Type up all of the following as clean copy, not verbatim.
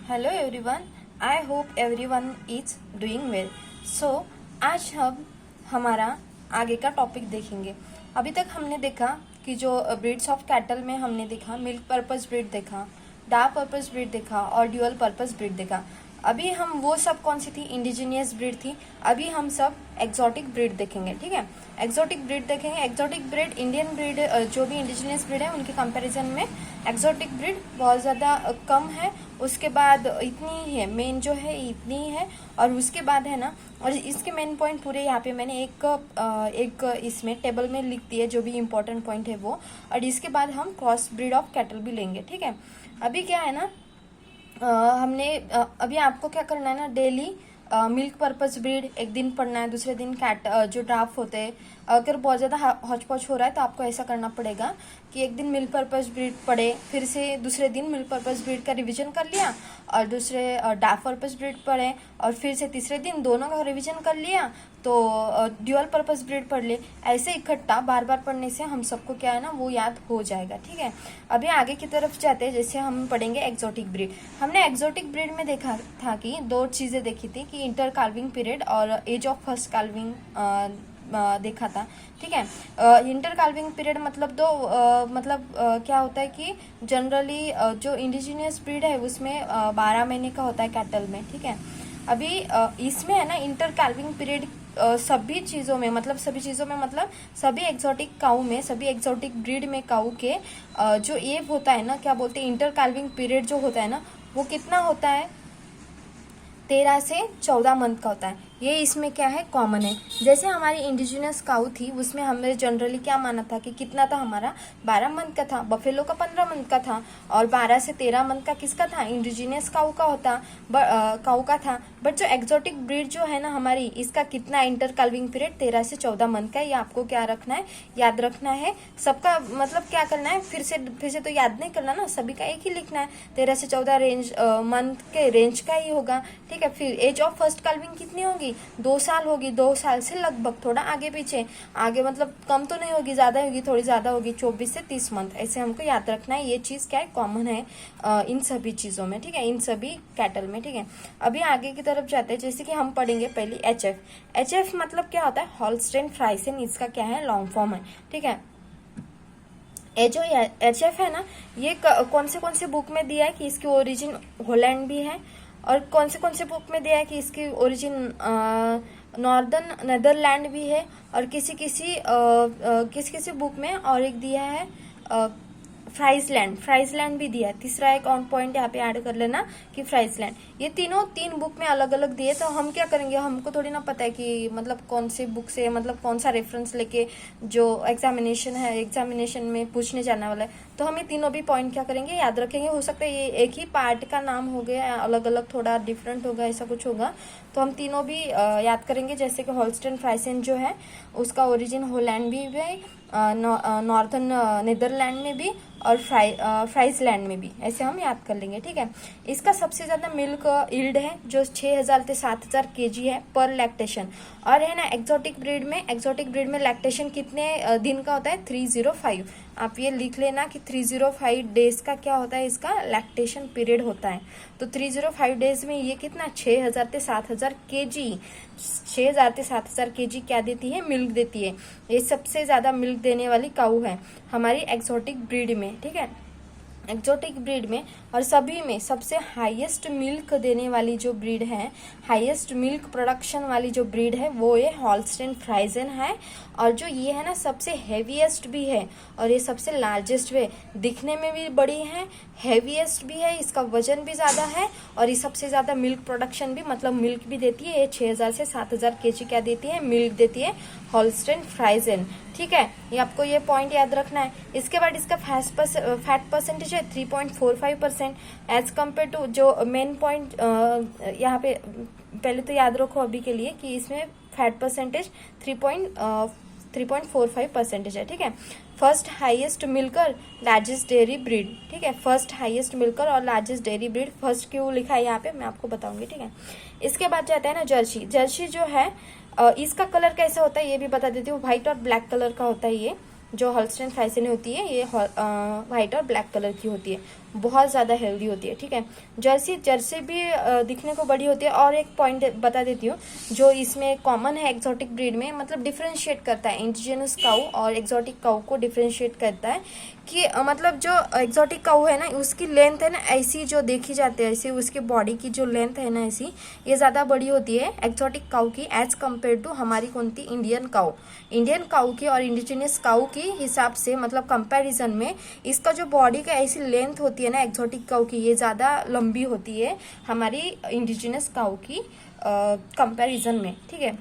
Hello everyone, I hope everyone is doing well. So आज हम हमारा आगे का टॉपिक देखेंगे। अभी तक हमने देखा कि जो ब्रीड्स ऑफ कैटल में हमने देखा मिल्क पर्पस ब्रीड देखा, डार्क पर्पस ब्रीड देखा और ड्यूअल पर्पस ब्रीड देखा। अभी हम वो सब कौन सी थी, इंडिजीनियस ब्रीड थी। अभी हम सब एक्सोटिक ब्रीड देखेंगे। ठीक है, एक्सोटिक ब्रीड देखेंगे। एक्सोटिक ब्रीड इंडियन ब्रीड जो भी इंडिजीनियस ब्रीड है उनके कंपैरिजन में एक्सोटिक ब्रीड बहुत ज़्यादा कम है। उसके बाद इतनी ही है, मेन जो है इतनी ही है। और उसके बाद है ना, और इसके मेन पॉइंट पूरे यहाँ पे मैंने एक इसमें टेबल में लिख दिए जो भी इम्पोर्टेंट पॉइंट है वो। और इसके बाद हम क्रॉस ब्रीड ऑफ कैटल भी लेंगे। ठीक है, अभी क्या है ना, अभी आपको क्या करना है ना, डेली मिल्क पर्पस ब्रीड एक दिन पढ़ना है, दूसरे दिन कैट जो ड्राफ्ट होते हैं। अगर बहुत ज़्यादा हौच पौच हो रहा है तो आपको ऐसा करना पड़ेगा कि एक दिन मिल्क पर्पस ब्रीड पढ़े, फिर से दूसरे दिन मिल्क पर्पस ब्रीड का रिवीजन कर लिया, और दूसरे डार्क पर्पस ब्रीड पढ़े, और फिर से तीसरे दिन दोनों का रिवीजन कर लिया तो ड्यूअल पर्पस ब्रीड पढ़ ले। ऐसे इकट्ठा बार बार पढ़ने से हम सबको क्या है ना, वो याद हो जाएगा। ठीक है, अभी आगे की तरफ जाते हैं। जैसे हम पढ़ेंगे एक्सोटिक ब्रीड। हमने एक्सोटिक ब्रीड में देखा था कि दो चीज़ें देखी थी कि इंटर काल्विंग पीरियड और एज ऑफ फर्स्ट काल्विंग देखा था। ठीक है, इंटर काल्विंग पीरियड मतलब क्या होता है कि जनरली जो इंडिजिनियस ब्रीड है उसमें 12 महीने का होता है कैटल में। ठीक है, अभी इसमें है ना इंटर काल्विंग पीरियड सभी चीज़ों में मतलब सभी एक्सोटिक काऊ में, सभी एक्सोटिक ब्रीड में काऊ के जो एज होता है ना, क्या बोलते हैं, इंटर काल्विंग पीरियड जो होता है ना, वो कितना होता है, 13 से 14 मंथ का होता है। ये इसमें क्या है, कॉमन है। जैसे हमारी इंडिजिनस काऊ थी उसमें हमने जनरली क्या माना था कि कितना था हमारा, 12 मंथ का था। बफेलो का 15 मंथ का था, और 12 से 13 मंथ का किसका था, इंडिजिनियस काऊ का था। बट जो एक्सोटिक ब्रीड जो है ना हमारी, इसका कितना इंटर काल्विंग पीरियड 13 से 14 मंथ का है। ये आपको क्या रखना है, याद रखना है। सबका मतलब क्या करना है, फिर से तो याद नहीं करना ना, सभी का एक ही लिखना है। 13 से 14 मंथ के रेंज का ही होगा। ठीक है, फिर एज ऑफ फर्स्ट काल्विंग कितनी होगी, 2 साल होगी। 2 साल से लगभग थोड़ा आगे पीछे, आगे मतलब कम तो नहीं होगी, ज्यादा होगी, थोड़ी ज्यादा होगी, 24 से 30 मंथ। ऐसे हमको याद रखना है। ये चीज क्या है, कॉमन है इन सभी चीजों में। ठीक है, इन सभी कैटल में। ठीक है, अभी आगे की तरफ जाते हैं। जैसे कि हम पढ़ेंगे पहले एच एफ मतलब क्या होता है, हॉल्स्टेन फ्राइसेन। इसका क्या है, लॉन्ग फॉर्म है। ठीक है, ये जो एच एफ है ना, ये कौन से बुक में दिया है कि इसकी ओरिजिन हॉलैंड भी है, और कौन से बुक में दिया है कि इसकी ओरिजिन नॉर्दर्न नेदरलैंड भी है, और किसी बुक में और एक दिया है फ्राइजलैंड भी दिया है। तीसरा एक ऑन पॉइंट यहाँ पे ऐड कर लेना कि फ्राइजलैंड। ये तीन बुक में अलग अलग दिए। तो हम क्या करेंगे, हमको थोड़ी ना पता है कि मतलब कौन सी बुक से, मतलब कौन सा रेफरेंस लेके जो एग्जामिनेशन में पूछने जाने वाला है। तो हम ये तीनों भी पॉइंट क्या करेंगे, याद रखेंगे। हो सकता है ये एक ही पार्ट का नाम हो गया, अलग अलग थोड़ा डिफरेंट होगा, ऐसा कुछ होगा। तो हम तीनों भी याद करेंगे। जैसे कि हॉल्स्टेन फ्राइसेन जो है उसका ओरिजिन हॉलैंड भी है, नॉर्थन नीदरलैंड में भी, और फ्राइजलैंड में भी। ऐसे हम याद कर लेंगे। ठीक है, इसका सबसे ज्यादा मिल्क यील्ड है जो 6000 से 7000 kg है पर लैक्टेशन। और है ना एक्सोटिक ब्रीड में लैक्टेशन कितने दिन का होता है, 305। आप ये लिख लेना कि 305 डेज का क्या होता है, इसका लैक्टेशन पीरियड होता है। तो 305 डेज में ये कितना, 6000 से 7000 kg, 6000 से 7000 kg क्या देती है, मिल्क देती है। ये सबसे ज्यादा मिल्क देने वाली काऊ है हमारी एक्सोटिक ब्रीड में। ठीक है, एक्सोटिक ब्रीड में और सभी में सबसे हाईएस्ट मिल्क देने वाली जो ब्रीड है, हाईएस्ट मिल्क प्रोडक्शन वाली जो ब्रीड है, वो ये हॉल्स्टेन फ्राइजन है। और जो ये है ना सबसे हेवीएस्ट भी है, और ये सबसे लार्जेस्ट भी, दिखने में भी बड़ी है, हेवीएस्ट भी है, इसका वजन भी ज्यादा है, और ये सबसे ज्यादा मिल्क प्रोडक्शन भी, मतलब मिल्क भी देती है। ये 6000 से 7000 kg क्या देती है, मिल्क देती है, हॉल्स्टेन फ्राइजन। ठीक है, ये आपको ये पॉइंट याद रखना है। इसके बाद इसका फैट परसेंटेज है 3.45% एज कम्पेयर टू जो मेन पॉइंट यहाँ पे पहले तो याद रखो अभी के लिए कि इसमें फैट परसेंटेज 3.45% है। ठीक है, first highest milker largest dairy breed. ठीक है, फर्स्ट हाईएस्ट मिल्कर और लार्जेस्ट डेयरी ब्रीड। फर्स्ट क्यों लिखा है यहाँ पे मैं आपको बताऊंगी। ठीक है, इसके बाद जाता है ना जर्सी जो है, इसका कलर कैसा होता है ये भी बता देती हूँ। व्हाइट और ब्लैक कलर का होता है। ये जो हॉल्स्टेन फ्राइसेन होती है ये व्हाइट और ब्लैक कलर की होती है। बहुत ज़्यादा हेल्दी होती है। ठीक है, जर्सी जर्सी भी दिखने को बड़ी होती है। और एक पॉइंट बता देती हूँ जो इसमें कॉमन है एक्सोटिक ब्रीड में, मतलब डिफ्रेंशिएट करता है इंडिजिनस काऊ और एक्सोटिक काऊ को डिफ्रेंशिएट करता है कि मतलब जो एक्सोटिक काऊ है ना उसकी लेंथ है ना ऐसी जो देखी जाती है, ऐसी उसकी बॉडी की जो लेंथ है ना ऐसी ये ज़्यादा बड़ी होती है एक्सोटिक काऊ की एज कम्पेयर टू हमारी कौन सी इंडियन काऊ की और इंडिजिनस काऊ की हिसाब से, मतलब कंपैरिजन में इसका जो बॉडी का ऐसी लेंथ होती है ना एक्सोटिक काऊ की ये ज़्यादा लंबी होती है हमारी इंडिजिनस काऊ की कंपैरिजन में। ठीक है,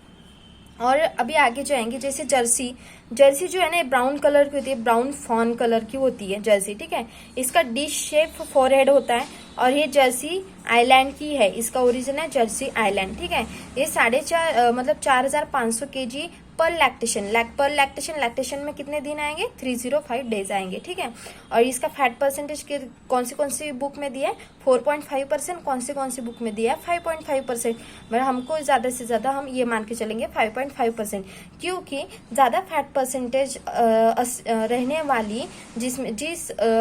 और अभी आगे जाएंगे जैसे जर्सी जो है ना ब्राउन कलर की होती है, ब्राउन फॉन कलर की होती है जर्सी। ठीक है, इसका डिश शेप फॉरहेड होता है और ये जर्सी आइलैंड की है, इसका ओरिजिन है जर्सी आइलैंड। ठीक है, ये 4.5 मतलब 4,500 kg पर लैक्टेशन में कितने दिन आएंगे? 305 डेज आएंगे। ठीक है, और इसका फैट परसेंटेज कौन सी बुक में दिया है? 4.5%। कौन सी बुक में दिया है? 5.5%। मतलब हमको ज़्यादा से ज़्यादा हम ये मान के चलेंगे 5.5%, क्योंकि ज़्यादा फैट परसेंटेज रहने वाली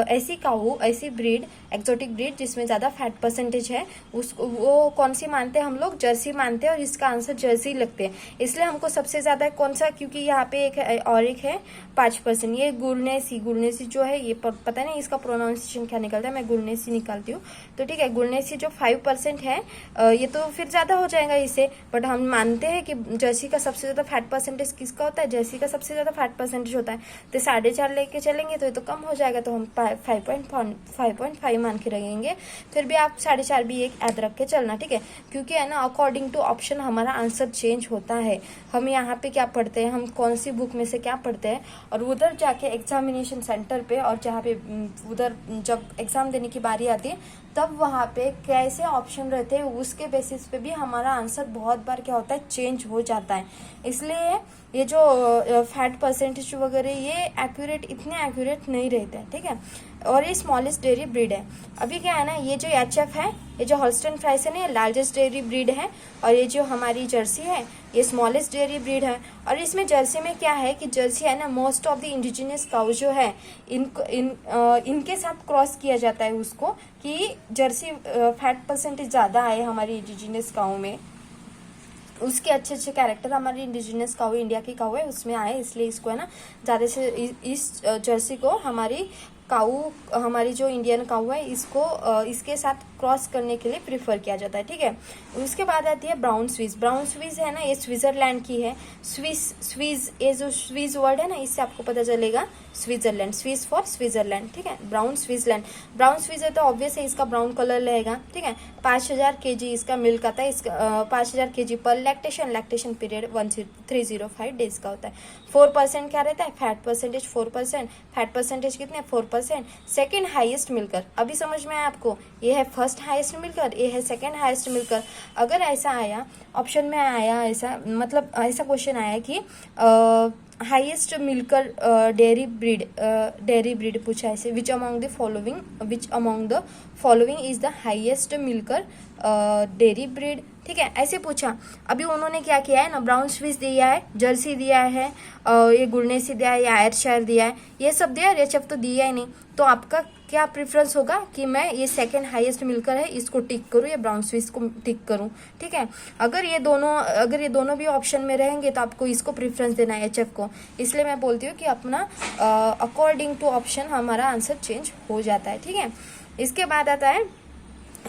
ऐसी काऊ, ऐसी ब्रीड, एक्सोटिक ब्रीड जिसमें ज़्यादा फैट परसेंटेज है उसको वो कौन सी मानते हैं हम लोग? जर्सी मानते हैं, और इसका आंसर जर्सी लगते हैं। इसलिए हमको सबसे ज़्यादा कौन सा, क्योंकि यहाँ पे एक है और एक है 5%, ये गुलनेसी जो है ये पता नहीं इसका प्रोनाउंसिएशन क्या निकलता है, मैं गुलनेसी निकालती हूँ। तो ठीक है, गुलनेसी जो 5% है ये तो फिर ज़्यादा हो जाएगा इससे, बट हम मानते हैं कि जर्सी का सबसे ज़्यादा फैट परसेंटेज किसका होता है? जर्सी का सबसे ज़्यादा फैट परसेंटेज होता है। तो 4.5 लेके चलेंगे तो ये तो कम हो जाएगा, तो हम 5.5 मान के रहेंगे। फिर भी आप 4.5 भी एक याद रख के चलना। ठीक है, क्योंकि है ना अकॉर्डिंग टू ऑप्शन हमारा आंसर चेंज होता है। हम यहाँ पे क्या पढ़ते हैं, हम कौन सी बुक में से क्या पढ़ते हैं, और उधर जाके एग्जामिनेशन सेंटर पे और जहाँ पे उधर जब एग्जाम देने की बारी आती है तब वहाँ पे कैसे ऑप्शन रहते हैं उसके बेसिस पे भी हमारा आंसर बहुत बार क्या होता है? चेंज हो जाता है। इसलिए ये जो फैट परसेंटेज वगैरह ये इतने एक्यूरेट नहीं रहते हैं। ठीक है, और ये स्मॉलेस्ट डेयरी ब्रीड है। अभी क्या है ना, ये जो एचएफ है, ये जो हॉल्स्टन फ्राइसन है, लार्जेस्ट डेयरी ब्रीड है, और ये जो हमारी जर्सी है ये स्मॉलेस्ट डेयरी ब्रीड है। और इसमें जर्सी में क्या है कि जर्सी है ना most of the indigenous cow जो है इनके साथ क्रॉस किया जाता है उसको, कि जर्सी फैट परसेंटेज ज़्यादा आए हमारी इंडिजिनियस काउ में, उसके अच्छे कैरेक्टर हमारी इंडिजिनियस काऊ, इंडिया की काऊ है उसमें आए, इसलिए इसको है ना ज़्यादा से इस जर्सी को हमारी काऊ, हमारी जो इंडियन काऊ है इसके साथ क्रॉस करने के लिए प्रीफर किया जाता है। ठीक है, उसके बाद आती है ब्राउन स्विस है ना, ये स्विट्जरलैंड की है। स्विस ये जो स्विस वर्ड है ना इससे आपको पता चलेगा स्विट्जरलैंड, स्विस फॉर स्विट्जरलैंड। ठीक है, ब्राउन स्विस है तो ऑब्वियस है इसका ब्राउन कलर रहेगा। ठीक है, 5000 kg इसका मिल्क आता है, इसका 5000 kg पर लैक्टेशन पीरियड 305 डेज का होता है। 4% क्या रहता है? Fat percentage 4%। फैट परसेंटेज कितने? 4%। सेकेंड हाईएस्ट मिलकर, अभी समझ में आया आपको? ये है फर्स्ट हाईएस्ट मिलकर, ये है सेकेंड हाईएस्ट मिलकर। अगर ऐसा आया ऑप्शन में आया, ऐसा मतलब ऐसा क्वेश्चन आया कि हाईएस्ट मिलकर डेयरी ब्रीड पूछा है, which among the following is the highest मिलकर डेयरी ब्रीड। ठीक है, ऐसे पूछा। अभी उन्होंने क्या किया है ना, ब्राउन स्विस दिया है, जर्सी दिया है, ये गुलनेसी दिया है, आयरशायर दिया है, ये सब दिया है, रेचफ तो दिया ही नहीं। तो आपका क्या प्रेफरेंस होगा कि मैं ये सेकंड हाईएस्ट मिलकर है इसको टिक करूँ या ब्राउन स्विस को टिक करूँ? ठीक है, अगर ये दोनों भी ऑप्शन में रहेंगे तो आपको इसको प्रेफरेंस देना है, एचएफ को। इसलिए मैं बोलती हूँ कि अपना अकॉर्डिंग टू ऑप्शन हमारा आंसर चेंज हो जाता है। ठीक है, इसके बाद आता है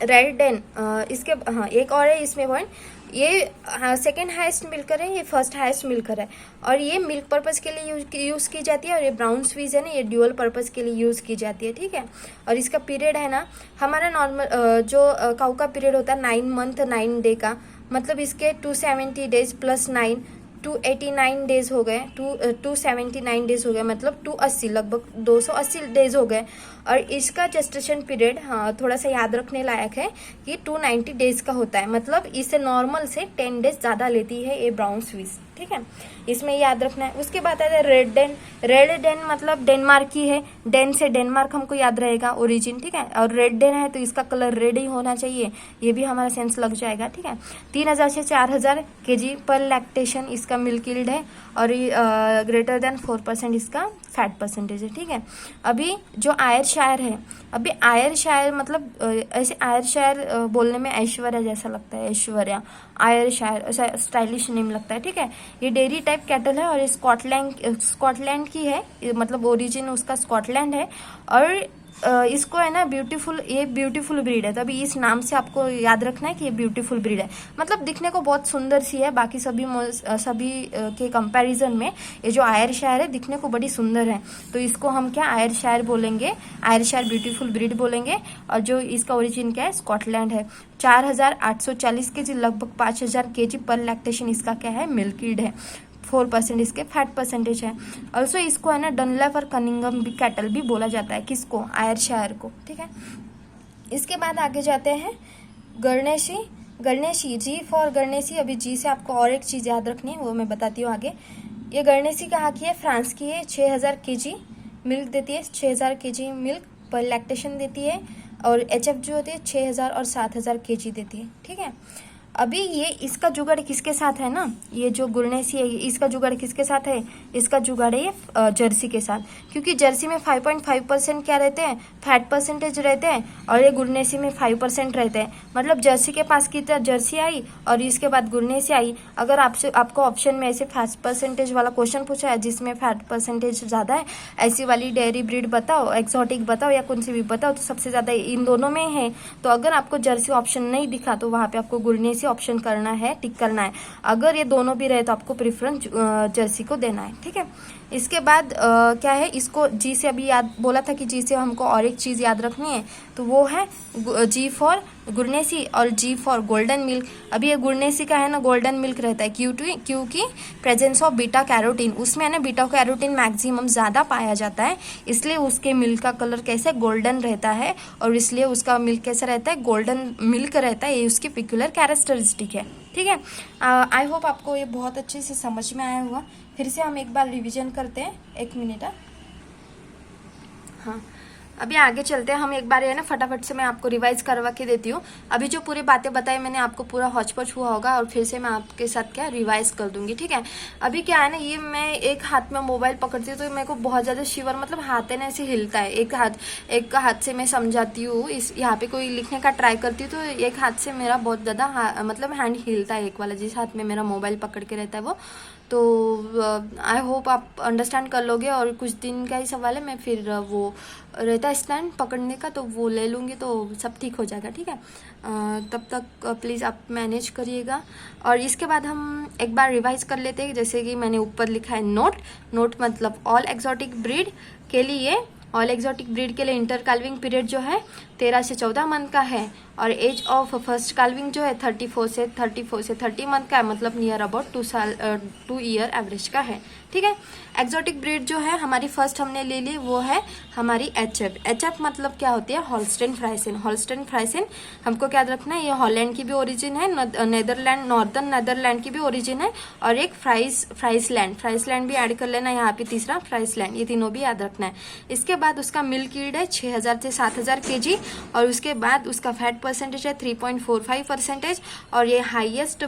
रेड डेन। इसके हाँ एक और है इसमें पॉइंट, ये सेकेंड हाईएस्ट मिलकर है, ये फर्स्ट हाईएस्ट मिलकर है, और ये मिल्क पर्पस के लिए यूज़ की जाती है, और ये ब्राउन स्वीज है ना ये ड्यूअल पर्पस के लिए यूज़ की जाती है। ठीक है, और इसका पीरियड है ना हमारा नॉर्मल जो काऊ का पीरियड होता है 9 मंथ 9 डे का, मतलब इसके 270 डेज प्लस 9 289 डेज हो गए, 279 डेज हो गए, मतलब 280 लगभग 280 डेज हो गए। और इसका जेस्टेशन पीरियड हाँ थोड़ा सा याद रखने लायक है कि 290 डेज का होता है, मतलब इससे नॉर्मल से 10 डेज ज़्यादा लेती है ये ब्राउन स्विस। ठीक है। ठीक है, इसमें याद रखना है। उसके बाद आता है रेड डेन। रेड डेन मतलब डेनमार्क की है, डेन से डेनमार्क हमको याद रहेगा ओरिजिन, ठीक है, और रेड डेन है तो इसका कलर रेड ही होना चाहिए, ये भी हमारा सेंस लग जाएगा, ठीक है। 3000 से 4000 kg पर लैक्टेशन इसका मिल्क यील्ड है, और ग्रेटर देन 4% इसका फैट परसेंटेज है, ठीक है। अभी जो आयरशायर है, अभी आयरशायर मतलब ऐसे आयरशायर बोलने में ऐश्वर्या जैसा लगता है, ऐश्वर्या आयरशायर ऐसा स्टाइलिश नेम लगता है, ठीक है। ये डेयरी टाइप कैटल है और ये स्कॉटलैंड की है, मतलब ओरिजिन उसका स्कॉटलैंड है, और इसको है ना ये ब्यूटीफुल ब्रीड है, तो अभी इस नाम से आपको याद रखना है कि ये ब्यूटीफुल ब्रीड है, मतलब दिखने को बहुत सुंदर सी है, बाकी सभी के कंपैरिजन में ये जो आयरशायर है दिखने को बड़ी सुंदर है, तो इसको हम क्या आयरशायर बोलेंगे, आयरशायर ब्यूटीफुल ब्रीड बोलेंगे। और जो इसका ओरिजिन क्या है, स्कॉटलैंड है। 4840 kg, लगभग 5000 kg पर लैक्टेशन इसका क्या है, मिल्क यील्ड है। 4% इसके फैट परसेंटेज है। ऑल्सो इसको है ना डनलैप और कनिंगम कैटल भी बोला जाता है, किसको, आयरशायर को, ठीक है। इसके बाद आगे जाते हैं गर्नेसी, जी फॉर गर्नेसी। अभी जी से आपको और एक चीज याद रखनी है, वो मैं बताती हूँ आगे। ये गर्नेसी कहाँ की है, फ्रांस की है। 6000 kg मिल्क देती है, 6000 kg मिल्क पर लैक्टेशन देती है, और HF जो होती है 6000 और 7000 kg देती है, ठीक है। अभी ये इसका जुगाड़ किसके साथ है ना, ये जो गुरनेसी है इसका जुगाड़ किसके साथ है, इसका जुगाड़ है ये जर्सी के साथ, क्योंकि जर्सी में 5.5% क्या रहते हैं, फैट परसेंटेज रहते हैं, और ये गुरनेसी में 5% रहते हैं। मतलब जर्सी के पास कितना, जर्सी आई और इसके बाद गुरनेसी आई। अगर आपको ऑप्शन में ऐसे फैट परसेंटेज वाला क्वेश्चन पूछा है जिसमें फैट परसेंटेज ज्यादा है, ऐसी वाली डेयरी ब्रीड बताओ, एक्सोटिक बताओ या कौन सी भी बताओ, तो सबसे ज्यादा इन दोनों में है। तो अगर आपको जर्सी ऑप्शन नहीं दिखा तो वहां पे आपको गुरनेसी ऑप्शन करना है, टिक करना है। अगर ये दोनों भी रहे तो आपको प्रेफरेंस जर्सी को देना है, ठीक है। इसके बाद क्या है, इसको जी से अभी याद बोला था कि जी से हमको और एक चीज याद रखनी है, तो वो है जी फॉर गुरनेसी और जी फॉर गोल्डन मिल्क। अभी ये गुरनेसी का है ना गोल्डन मिल्क रहता है, क्योंकि प्रेजेंस ऑफ बीटा कैरोटीन, उसमें है ना बीटा कैरोटीन मैक्सिमम ज्यादा पाया जाता है, इसलिए उसके मिल्क का कलर कैसे गोल्डन रहता है, और इसलिए उसका मिल्क कैसा रहता है, गोल्डन मिल्क रहता है, ये उसकी पिक्युलर कैरेक्टरिस्टिक है, ठीक है। आई होप आपको ये बहुत अच्छे से समझ में आया हुआ। फिर से हम एक बार रिवीजन करते हैं, 1 मिनट। हाँ, अभी आगे चलते हैं हम, एक बार है ना फटाफट से मैं आपको रिवाइज करवा के देती हूँ। अभी जो पूरी बातें बताई मैंने आपको पूरा हौच-पौच हुआ होगा, और फिर से मैं आपके साथ क्या रिवाइज कर दूंगी, ठीक है। अभी क्या है ना, ये मैं एक हाथ में मोबाइल पकड़ती हूँ तो मेरे को बहुत ज्यादा शिवर, मतलब हाथ है ना ऐसे हिलता है, एक हाथ से मैं समझाती हूँ, इस यहाँ पे कोई लिखने का ट्राई करती हूँ तो एक हाथ से मेरा बहुत ज्यादा मतलब हैंड हिलता है, एक वाला जिस हाथ में मेरा मोबाइल पकड़ के रहता है वो। तो आई होप आप अंडरस्टैंड कर लोगे, और कुछ दिन का ही सवाल है, मैं फिर वो रहता है स्टैंड पकड़ने का तो वो ले लूँगी तो सब ठीक हो जाएगा, ठीक है। तब तक प्लीज़ आप मैनेज करिएगा। और इसके बाद हम एक बार रिवाइज कर लेते हैं, जैसे कि मैंने ऊपर लिखा है नोट मतलब ऑल एक्सोटिक ब्रीड के लिए, ऑल एक्सोटिक ब्रीड के लिए इंटर काल्विंग पीरियड जो है 13 से 14 मंथ का है, और एज ऑफ फर्स्ट काल्विंग जो है 34 से 30 मंथ का है, मतलब नियर अबाउट 2 ईयर एवरेज का है, ठीक है। एक्सोटिक ब्रीड जो है हमारी फर्स्ट हमने ले ली वो है हमारी HF मतलब क्या होती है, हॉल्स्टेन फ्राइसन हमको क्या रखना है, ये हॉलैंड की भी ओरिजिन है, नॉर्दर्न नेदरलैंड की भी ओरिजिन है, और एक फ्राइसलैंड भी ऐड कर लेना यहाँ पे, तीसरा फ्राइसलैंड, ये तीनों भी याद रखना है। इसके बाद उसका मिल्क यील्ड है 6000 से 7000 kg, और उसके बाद उसका फैट परसेंटेज है 3.45%, और ये हाईएस्ट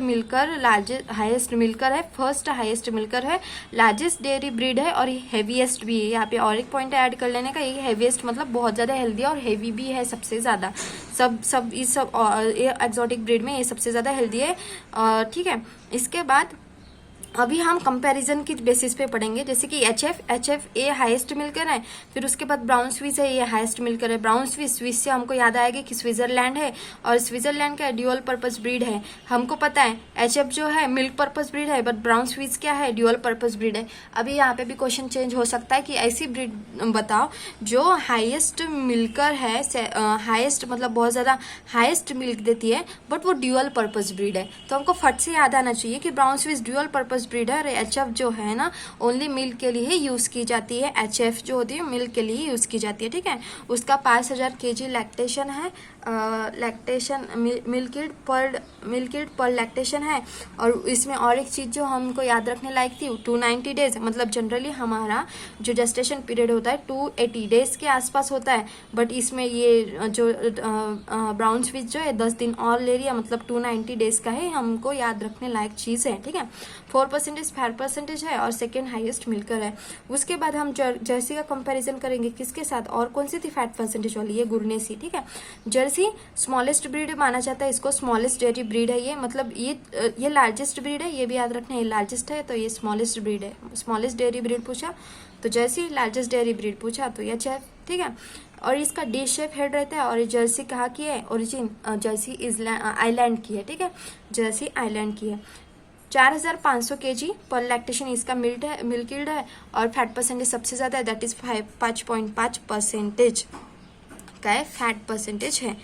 मिल्कर है, फर्स्ट हाईएस्ट मिल्कर है, लार्जेस्ट डेयरी ब्रीड है, और ये हेवीएस्ट भी है। यहाँ पे और एक पॉइंट ऐड कर लेने का, ये हेवीएस्ट मतलब बहुत ज्यादा हेल्दी और हेवी भी है सबसे ज्यादा, सब एक्सोटिक ब्रीड में ये सबसे ज्यादा हेल्दी है, ठीक है। इसके बाद अभी हम कंपैरिजन की बेसिस पे पढ़ेंगे, जैसे कि HF ये हाईएस्ट मिल्कर है, फिर उसके बाद ब्राउन स्विस है, ये हाईएस्ट मिल्कर है। ब्राउन स्विस से हमको याद आएगा कि स्विट्जरलैंड है, और स्विट्जरलैंड का ड्यूअल पर्पस ब्रीड है, हमको पता है। HF जो है मिल्क पर्पस ब्रीड है, बट ब्राउन स्विस क्या है, ड्यूअल पर्पस ब्रीड है। अभी यहाँ पे भी क्वेश्चन चेंज हो सकता है कि ऐसी ब्रीड बताओ जो हाईएस्ट मिल्कर है, हाईएस्ट मतलब बहुत ज्यादा हाईएस्ट मिल्क देती है, बट वो ड्यूअल पर्पस ब्रीड है। तो हमको फट से याद आना चाहिए कि brown Swiss dual purpose breed है, और HF जो है ना ओनली मिल्क के लिए ही यूज की जाती है, HF जो होती है मिल्क के लिए यूज की जाती है, ठीक है। उसका 5000 kg लैक्टेशन है, लैक्टेशन मिल्किड पर लैक्टेशन है। और इसमें और एक चीज़ जो हमको याद रखने लायक थी, 290 डेज, मतलब जनरली हमारा जो जेस्टेशन पीरियड होता है 280 डेज के आसपास होता है, बट इसमें ये जो ब्राउन स्विच जो है 10 दिन और ले रही है, मतलब 290 डेज का है, हमको याद रखने लायक चीज़ है। ठीक है, 4% फैट परसेंटेज है और सेकेंड हाईएस्ट मिल्कर है। उसके बाद हम जर्सी का कंपैरिजन करेंगे किसके साथ, और कौन सी थी फैट परसेंटेज वाली, ये गुरनेसी। ठीक है, जर्सी स्मॉलेस्ट ब्रीड माना जाता है इसको, स्मॉलेस्ट डेयरी ब्रीड है ये, मतलब ये लार्जेस्ट ब्रीड है, ये भी याद रखना, ये लार्जेस्ट है तो ये स्मॉलेस्ट ब्रीड है। स्मॉलेस्ट डेयरी ब्रीड पूछा तो जर्सी, लार्जेस्ट डेयरी ब्रीड पूछा तो ये चेफ। ठीक है, और इसका डी शेप हेड रहता है। और ये जर्सी कहाँ की है, ओरिजिन जर्सी आइलैंड की है। ठीक है, जर्सी आइलैंड की है। 4500 kg पर लैक्टेशन इसका मिल्क यील्ड है और फैट परसेंटेज सबसे ज़्यादा है, दैट इज 5.5% का है फैट परसेंटेज है।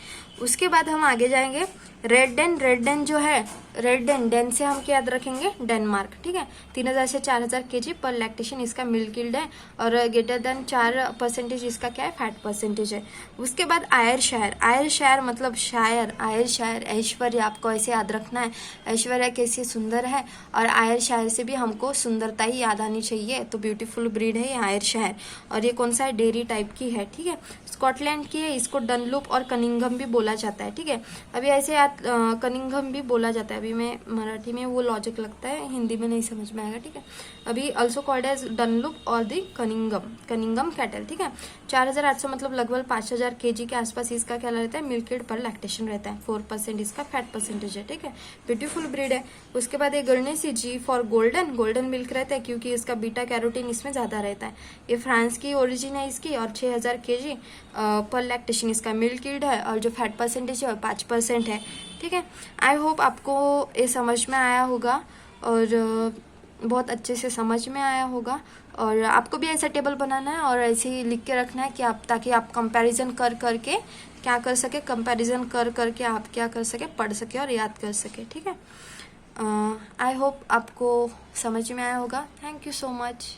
उसके बाद हम आगे जाएंगे, रेड डेन जो है, रेड डेन से हम क्या याद रखेंगे, डेनमार्क। ठीक है, 3000 से 4000 kg पर लैक्टेशन इसका मिल्क यील्ड है और ग्रेटर देन 4% इसका क्या है, फैट परसेंटेज है। उसके बाद आयरशायर मतलब शायर, आयरशायर ऐश्वर्या, आपको ऐसे याद रखना है, ऐश्वर्या कैसी सुंदर है और आयरशायर से भी हमको सुंदरता ही याद आनी चाहिए, तो ब्यूटीफुल ब्रीड है ये आयरशायर। और ये कौन सा है, डेयरी टाइप की है। ठीक है, स्कॉटलैंड की है, इसको डनलूप और कनिंघम भी बोला जाता है। ठीक है, अभी ऐसे याद कनिंघम भी बोला जाता है, अभी मैं मराठी में वो लॉजिक लगता है, हिंदी में नहीं समझ में आएगा। ठीक है, अभी ऑल्सो कॉल्ड एज डनलूप और दी कनिंघम कैटल। ठीक है, 4800 मतलब लगभग 5000 kg के आसपास इसका क्या रहता है, मिल्क यील्ड पर लैक्टेशन रहता है, 4% इसका फैट परसेंटेज है। ठीक है, ब्यूटीफुल ब्रीड है। उसके बाद ये गुरनेसी, जी फॉर गोल्डन मिल्क रहता है क्योंकि इसका बीटा कैरोटीन इसमें ज्यादा रहता है। ये फ्रांस की ओरिजिन है इसकी और 6000 kg पर लैक्टेशन इसका मिल्क यील्ड है और जो फैट परसेंटेज है 5% है। ठीक है, आई होप आपको ये समझ में आया होगा और बहुत अच्छे से समझ में आया होगा। और आपको भी ऐसा टेबल बनाना है और ऐसे ही लिख के रखना है कि आप, ताकि आप कंपैरिजन कर करके क्या कर सके, कंपैरिजन कर करके आप क्या कर सके, पढ़ सके और याद कर सके। ठीक है, आई होप आपको समझ में आया होगा। Thank you so much.